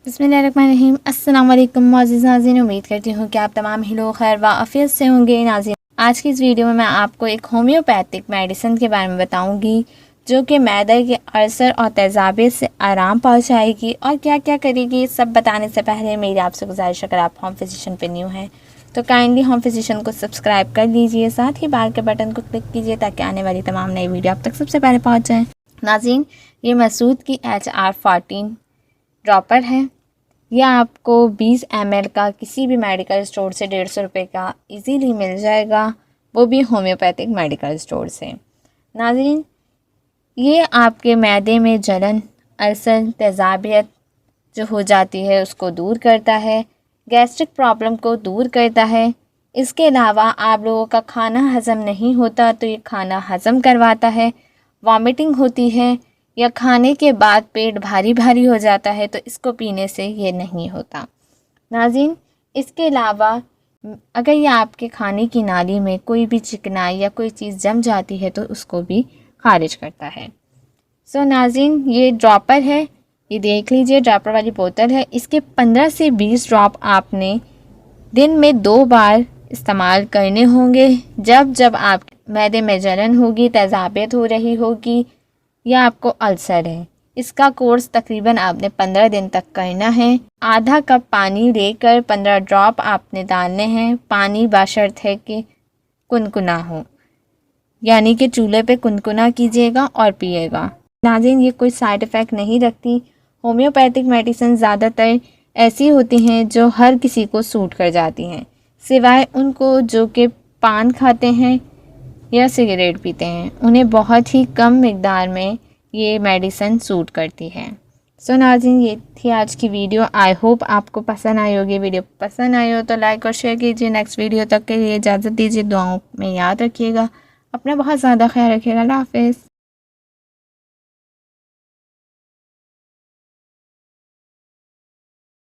बिस्मिल्लाहिर्रहमानिर्रहीम। अस्सलाम वालेकुम मोअज़्ज़िज़ नाज़रीन, उम्मीद करती हूँ कि आप तमाम ही लोग खैर व आफ़ियत से होंगे। नाज़रीन, आज की इस वीडियो में मैं आपको एक होम्योपैथिक मेडिसिन के बारे में बताऊँगी जो कि मैदे के अल्सर और तेज़ाबियत से आराम पहुँचाएगी और क्या क्या करेगी। सब बताने से पहले मेरी आपसे गुजारिश, अगर आप होम फिजिशियन पे न्यू हैं तो काइंडली होम फिजिशियन को सब्सक्राइब कर लीजिए, साथ ही बाल के बटन को क्लिक कीजिए ताकि आने वाली तमाम नई वीडियो आप तक सबसे पहले पहुँच जाएँ। नाज़रीन, ये मसूद की HR14 ड्रॉपर है। यह आपको 20 ml का किसी भी मेडिकल स्टोर से 150 रुपये का इजीली मिल जाएगा, वो भी होम्योपैथिक मेडिकल स्टोर से। नाज़रीन, ये आपके मैदे में जलन, अल्सर, तेज़ाबियत जो हो जाती है उसको दूर करता है, गैस्ट्रिक प्रॉब्लम को दूर करता है। इसके अलावा आप लोगों का खाना हज़म नहीं होता तो ये खाना हज़म करवाता है। वॉमिटिंग होती है या खाने के बाद पेट भारी भारी हो जाता है तो इसको पीने से ये नहीं होता। नाज़रीन, इसके अलावा अगर ये आपके खाने की नाली में कोई भी चिकनाई या कोई चीज़ जम जाती है तो उसको भी खारिज करता है। नाज़रीन, ये ड्रॉपर है, ये देख लीजिए, ड्रॉपर वाली बोतल है। इसके 15 से 20 ड्रॉप आपने दिन में 2 बार इस्तेमाल करने होंगे। जब जब आप मैदे में जलन होगी, तेज़ाबियत हो रही होगी या आपको अल्सर है। इसका कोर्स तकरीबन आपने 15 दिन तक करना है। आधा कप पानी लेकर 15 ड्रॉप आपने डालने हैं। पानी बशर्त है कि कुनकुना हो, यानी कि चूल्हे पे कुनकुना कीजिएगा और पिएगा। नाज़रीन, ये कोई साइड इफ़ेक्ट नहीं रखती। होम्योपैथिक मेडिसिन ज़्यादातर ऐसी होती हैं जो हर किसी को सूट कर जाती हैं, सिवाय उनको जो कि पान खाते हैं या सिगरेट पीते हैं। उन्हें बहुत ही कम मिकदार में ये मेडिसिन सूट करती है। नाज़रीन, ये थी आज की वीडियो। आई होप आपको पसंद आई होगी। वीडियो पसंद आई हो तो लाइक और शेयर कीजिए। नेक्स्ट वीडियो तक के लिए इजाज़त दीजिए। दुआओं में याद रखिएगा। अपना बहुत ज़्यादा ख्याल रखिएगा। अल्लाह हाफ़िज़।